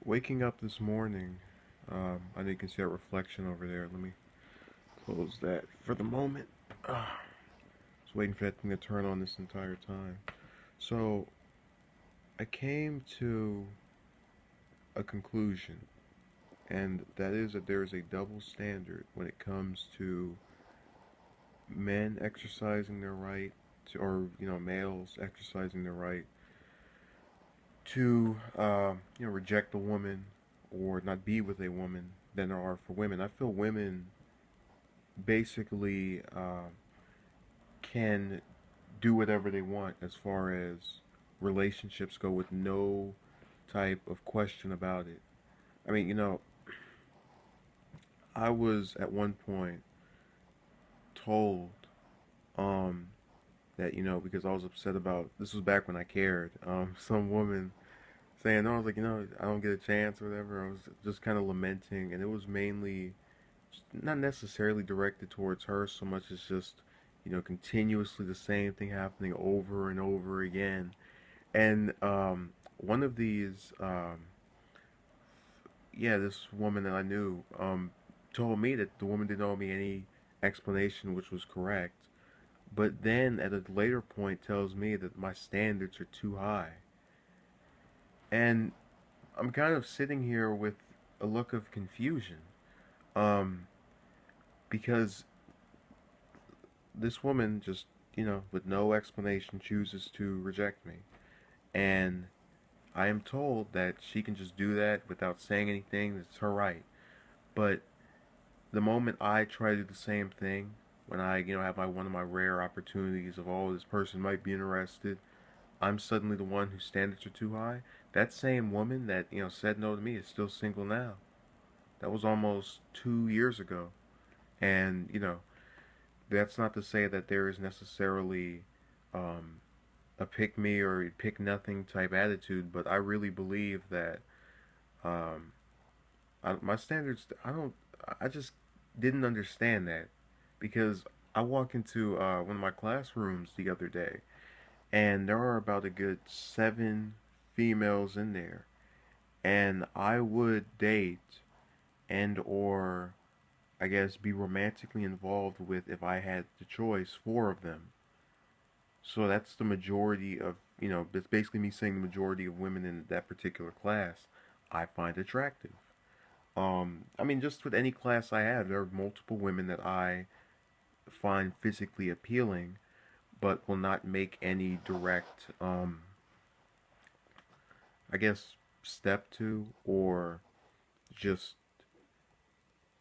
Waking up this morning, I know you can see that reflection over there. Let me close that for the moment. Was waiting for that thing to turn on this entire time. So I came to a conclusion, and that is that there is a double standard when it comes to men exercising their right to, or males exercising their right to, reject a woman or not be with a woman than there are for women. I feel women basically can do whatever they want as far as relationships go with no type of question about it. I mean, I was at one point told um, that, because I was upset about this was back when I cared, some woman saying, no, I was like, I don't get a chance or whatever. I was just kind of lamenting, and it was mainly not necessarily directed towards her so much as just, continuously the same thing happening over and over again. And one of these, yeah, this woman that I knew, told me that the woman didn't owe me any explanation, which was correct. But then at a later point tells me that my standards are too high. And I'm kind of sitting here with a look of confusion. Um, because this woman just, with no explanation chooses to reject me. And I am told that she can just do that without saying anything. It's her right. But the moment I try to do the same thing, when I, have one of my rare opportunities of, oh, this person might be interested, I'm suddenly the one whose standards are too high. That same woman that, said no to me is still single now. That was almost 2 years ago. And, that's not to say that there is necessarily um, a pick me or pick nothing type attitude, but I really believe that um, my standards, I just didn't understand that because I walked into one of my classrooms the other day, and there are about a good 7 females in there, and I would date and or I guess be romantically involved with if I had the choice 4 of them. So that's the majority of, that's basically me saying the majority of women in that particular class I find attractive. I mean, just with any class I have, there are multiple women that I find physically appealing, but will not make any direct, I guess, step to or just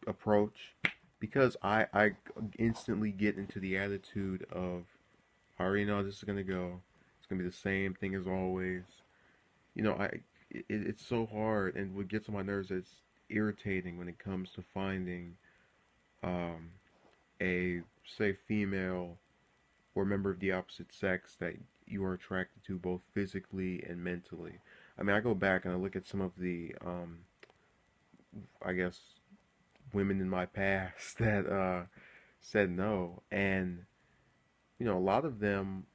approach because I instantly get into the attitude of I already know this is gonna go. It's gonna be the same thing as always. It's so hard, and what gets on my nerves is it's irritating when it comes to finding um, a say female or member of the opposite sex that you are attracted to both physically and mentally. I mean, I go back and I look at some of the I guess women in my past that said no, and a lot of them,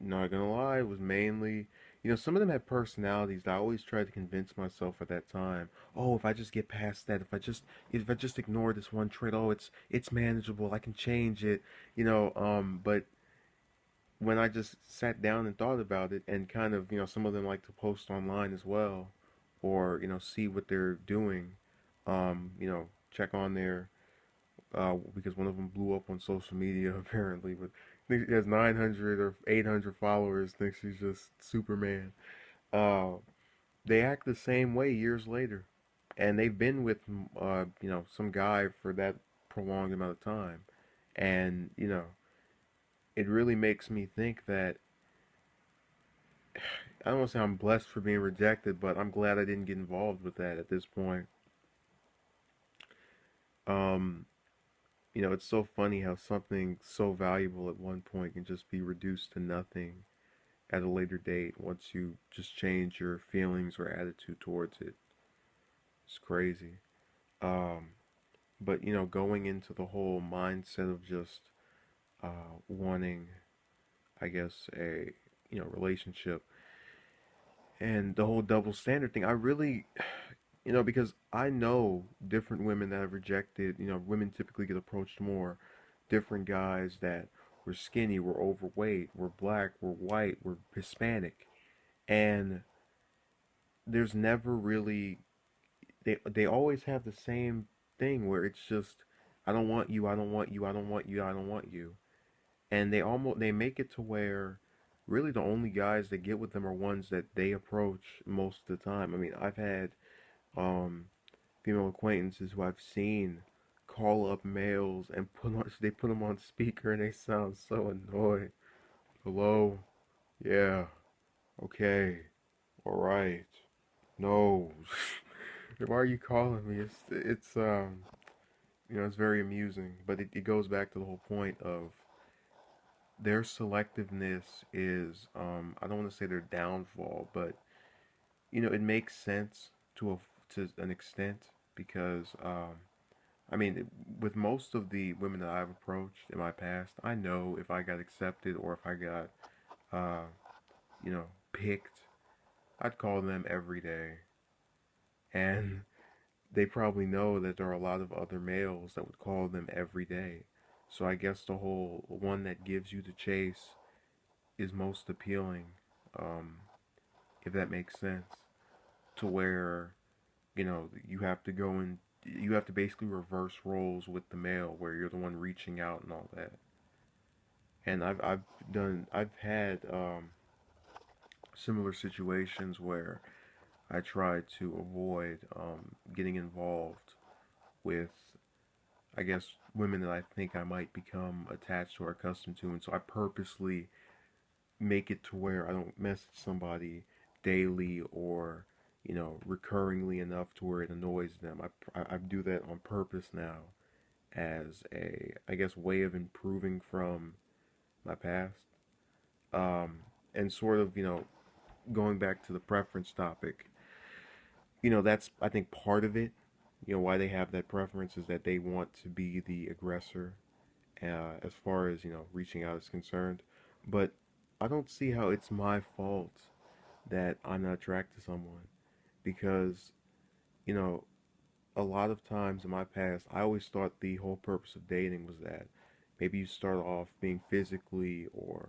not gonna lie, was mainly, some of them had personalities that I always tried to convince myself at that time. Oh, if I just get past that, if I just ignore this one trait, oh, it's manageable. I can change it, But when I just sat down and thought about it, and kind of, some of them like to post online as well, or see what they're doing, check on their because one of them blew up on social media apparently, but I think she has 900 or 800 followers. Thinks she's just Superman. Uh, they act the same way years later, and they've been with some guy for that prolonged amount of time, and it really makes me think that I don't want to say I'm blessed for being rejected, but I'm glad I didn't get involved with that at this point. Um, it's so funny how something so valuable at one point can just be reduced to nothing at a later date once you just change your feelings or attitude towards it. It's crazy. Um, but going into the whole mindset of just wanting, I guess, a relationship. And the whole double standard thing, I really, because I know different women that have rejected, women typically get approached more. Different guys that were skinny, were overweight, were black, were white, were Hispanic. And there's never really, they always have the same thing where it's just, I don't want you, I don't want you, I don't want you, I don't want you. And they make it to where really the only guys that get with them are ones that they approach most of the time. I mean, I've had um female acquaintances who I've seen call up males and they put them on speaker and they sound so annoyed. Hello? Yeah. Okay. All right. No. Why are you calling me? It's very amusing, but it goes back to the whole point of their selectiveness is I don't want to say their downfall, but it makes sense to an extent because I mean, with most of the women that I've approached in my past, I know if I got accepted or if I got, uh, picked, I'd call them every day. And they probably know that there are a lot of other males that would call them every day. So I guess the whole one that gives you the chase is most appealing, um, if that makes sense, to where, you have to go and you have to basically reverse roles with the male where you're the one reaching out and all that. And I've had similar situations where I try to avoid getting involved with, I guess, women that I think I might become attached or accustomed to, and so I purposely make it to where I don't message somebody daily or recurringly enough to where it annoys them. I do that on purpose now as a, I guess, way of improving from my past. Um, and sort of, going back to the preference topic, that's, I think, part of it. Why they have that preference is that they want to be the aggressor as far as, reaching out is concerned. But I don't see how it's my fault that I'm not attracted to someone because, you know, a lot of times in my past, I always thought the whole purpose of dating was that maybe you start off being physically or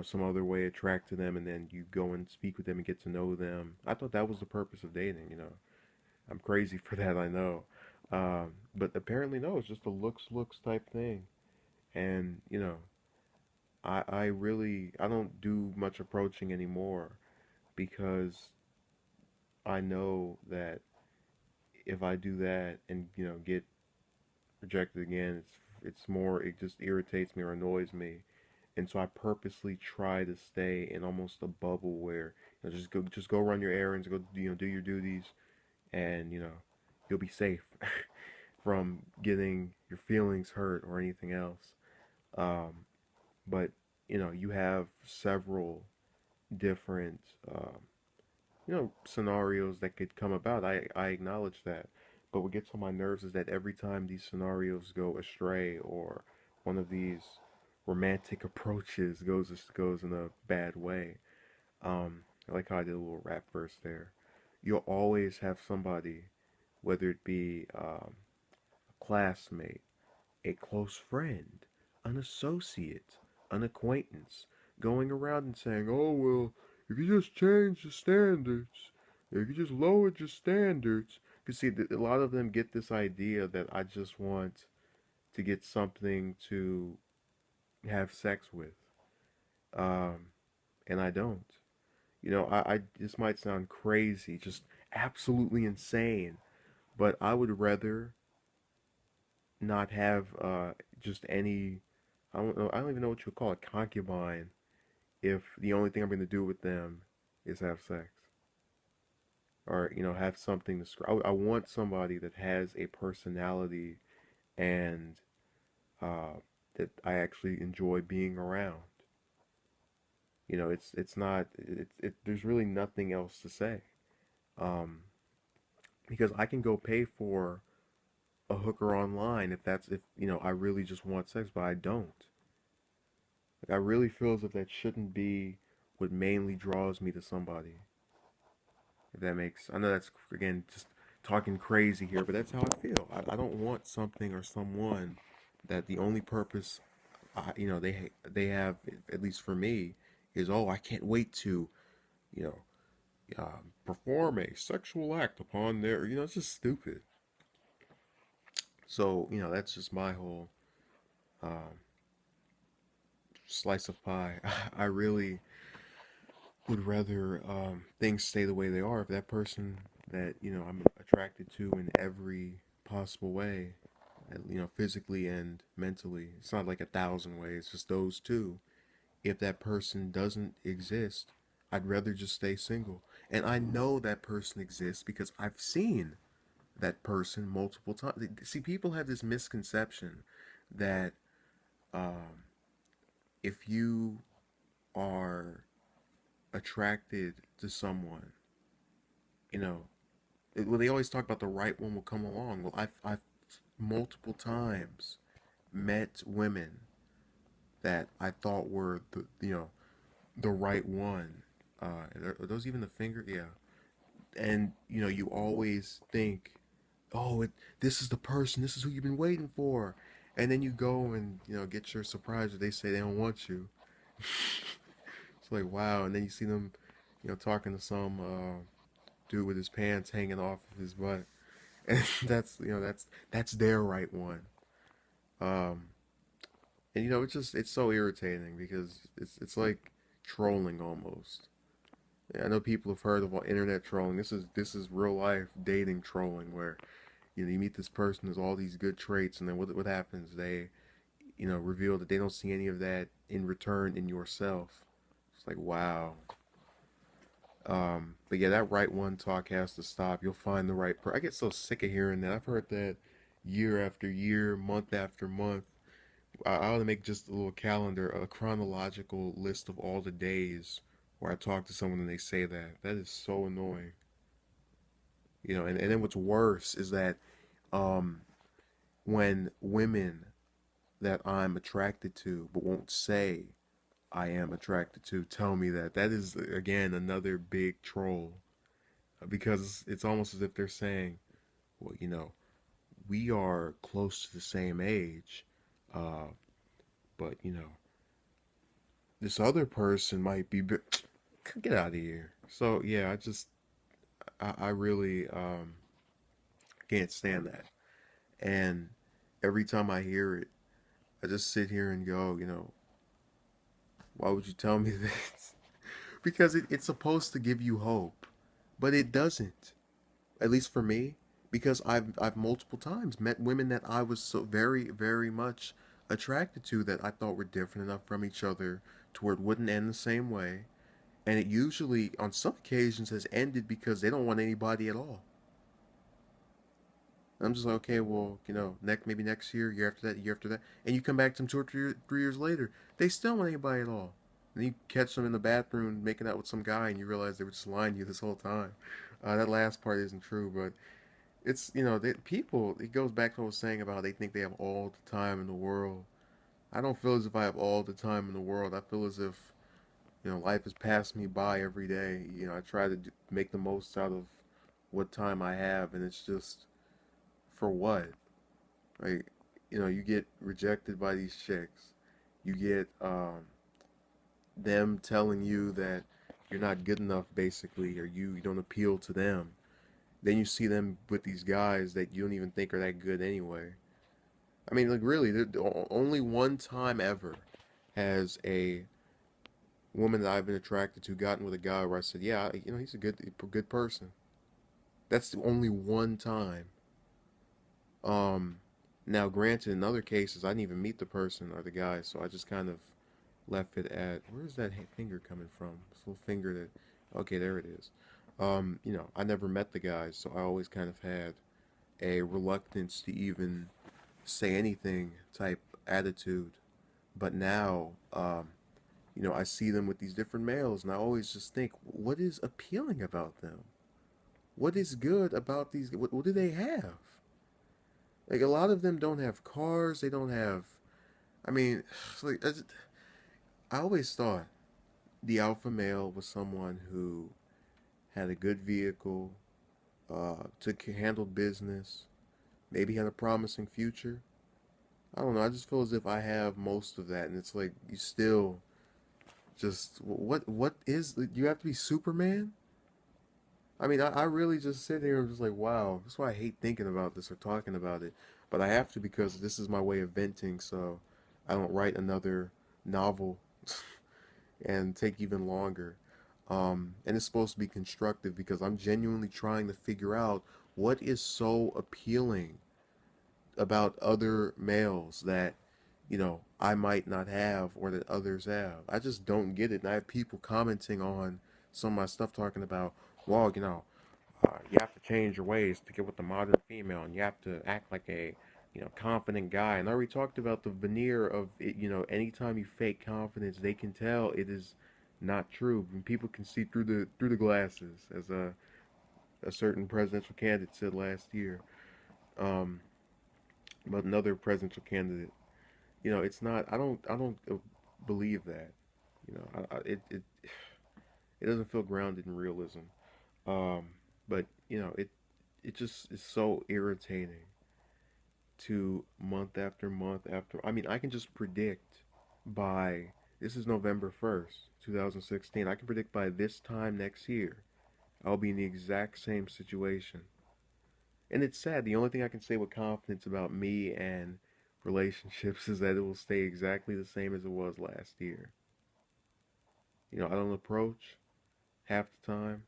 some other way attracted to them, and then you go and speak with them and get to know them. I thought that was the purpose of dating. I'm crazy for that, I know. But apparently, no, it's just a looks type thing. And, I don't do much approaching anymore because I know that if I do that and, get rejected again, it just irritates me or annoys me. And so I purposely try to stay in almost a bubble where, just go run your errands, go, do your duties, and, you'll be safe from getting your feelings hurt or anything else. Um, but you have several different scenarios that could come about. I acknowledge that, but what gets on my nerves is that every time these scenarios go astray or one of these romantic approaches goes in a bad way. I like how I did a little rap verse there. You'll always have somebody, whether it be a classmate, a close friend, an associate, an acquaintance, going around and saying, "Oh well, if you just change the standards, if you just lowered your standards," because see, a lot of them get this idea that I just want to get something to have sex with, um, and I don't. This might sound crazy, just absolutely insane, but I would rather not have just any. I don't know. I don't even know what you would call a concubine if the only thing I'm going to do with them is have sex or have something to. I want somebody that has a personality and uh, that I actually enjoy being around. It's not. There's really nothing else to say. Um, because I can go pay for a hooker online if I really just want sex, but I don't. Like I really feel as if that shouldn't be what mainly draws me to somebody. that makes, I know that's again just talking crazy here, but that's how I feel. I don't want something or someone that the only purpose, they have, at least for me, is, oh, I can't wait to, you know, perform a sexual act upon their, it's just stupid. So, that's just my whole um, slice of pie. I really would rather things stay the way they are. If that person that, I'm attracted to in every possible way, physically and mentally, it's not like 1,000 ways, just those two. If that person doesn't exist, I'd rather just stay single. And I know that person exists because I've seen that person multiple times. See, people have this misconception that um, if you are attracted to someone, you know, well, they always talk about the right one will come along. Well, I've multiple times met women that I thought were the right one. Are those even the finger? Yeah. And you always think, oh, this is the person, this is who you've been waiting for, and then you go and get your surprise that they say they don't want you. It's like, wow. And then you see them, talking to some dude with his pants hanging off of his butt, and that's their right one. Um, and it's so irritating because it's like trolling almost. Yeah, I know people have heard of internet trolling. This is real life dating trolling where you meet this person, there's all these good traits, and then what happens? They reveal that they don't see any of that in return in yourself. It's like, wow. But yeah, that right one talk has to stop. You'll find the right I get so sick of hearing that. I've heard that year after year, month after month. I ought to make just a little calendar, a chronological list of all the days where I talk to someone and they say that. That is so annoying. And then what's worse is that um, when women that I'm attracted to but won't say I am attracted to tell me that is again another big troll, because it's almost as if they're saying, well, we are close to the same age, uh, but this other person might be get out of here. So yeah, I really can't stand that. And every time I hear it, I just sit here and go, why would you tell me this? Because it's supposed to give you hope, but it doesn't. At least for me, because I've multiple times met women that I was so very very much attracted to that I thought were different enough from each other to where it wouldn't end the same way, and it usually on some occasions has ended because they don't want anybody at all. I'm just like, okay, well, maybe next year, year after that, and you come back to them 2 or 3 years later, they still don't want anybody at all. And you catch them in the bathroom making out with some guy, and you realize they were just lying to you this whole time. That last part isn't true, but it's people. It goes back to what I was saying about they think they have all the time in the world. I don't feel as if I have all the time in the world. I feel as if life has passed me by every day. I try to make the most out of what time I have, and it's just for what? Like, you get rejected by these chicks. You get them telling you that you're not good enough, basically, or you don't appeal to them. Then you see them with these guys that you don't even think are that good anyway. I mean, like, really, only one time ever has a woman that I've been attracted to gotten with a guy where I said, yeah, he's a good person. That's the only one time. Um, Now, granted, in other cases, I didn't even meet the person or the guy, so I just kind of left it at, where's that finger coming from? This little finger that, okay, there it is. I never met the guy, so I always kind of had a reluctance to even say anything type attitude. But now, I see them with these different males, and I always just think, what is appealing about them? What is good about these? What do they have? Like, a lot of them don't have cars. They don't have. I mean, like, I always thought the alpha male was someone who had a good vehicle, handled business, maybe had a promising future. I don't know. I just feel as if I have most of that, and it's like you still just what is you have to be Superman? I mean, I really just sit here and just like, wow. That's why I hate thinking about this or talking about it, but I have to because this is my way of venting, so I don't write another novel and take even longer. And it's supposed to be constructive because I'm genuinely trying to figure out what is so appealing about other males that, I might not have or that others have. I just don't get it. And I have people commenting on some of my stuff talking about, well, you have to change your ways to get with the modern female, and you have to act like a, confident guy. And I already talked about the veneer of it. Anytime you fake confidence, they can tell it is not true. And people can see through the glasses, as a certain presidential candidate said last year. Um, but another presidential candidate, it's not. I don't believe that. It doesn't feel grounded in realism. Um, but it just is so irritating to month after month after. I mean, I can just predict by this is November 1st, 2016. I can predict by this time next year, I'll be in the exact same situation. And it's sad. The only thing I can say with confidence about me and relationships is that it will stay exactly the same as it was last year. I don't approach half the time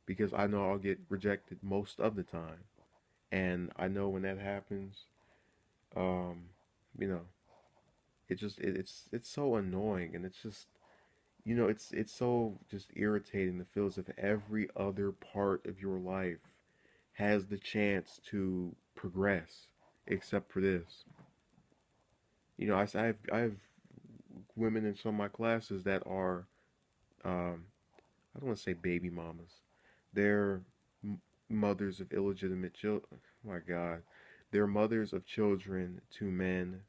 because I know I'll get rejected most of the time. And I know when that happens, um, you know, it's so annoying, and it's just it's so just irritating to feel as if every other part of your life has the chance to progress except for this. I have women in some of my classes that are I don't want to say baby mamas. They're mothers of illegitimate children. Oh my God, they're mothers of children to men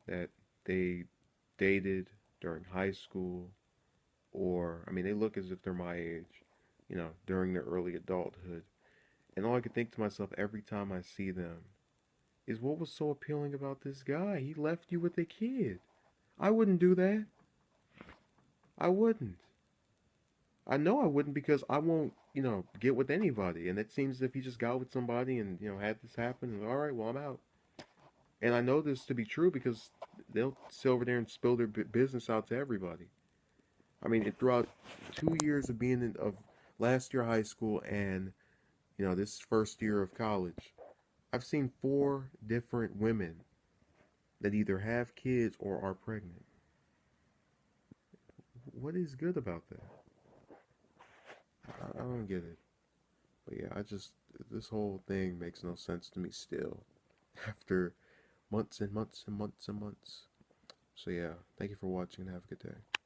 that they dated during high school, or I mean, they look as if they're my age, during their early adulthood. And all I can think to myself every time I see them is, what was so appealing about this guy? He left you with a kid. I wouldn't do that. I wouldn't. I know I wouldn't because I won't, get with anybody. And it seems as if he just got with somebody and, had this happen. And, all right, well, I'm out. And I know this to be true because they'll sit over there and spill their business out to everybody. I mean, throughout 2 years of being of last year high school and, this first year of college, I've seen 4 different women that either have kids or are pregnant. What is good about that? I don't get it. But yeah, this whole thing makes no sense to me still after months and months and months and months. So yeah, thank you for watching and have a good day.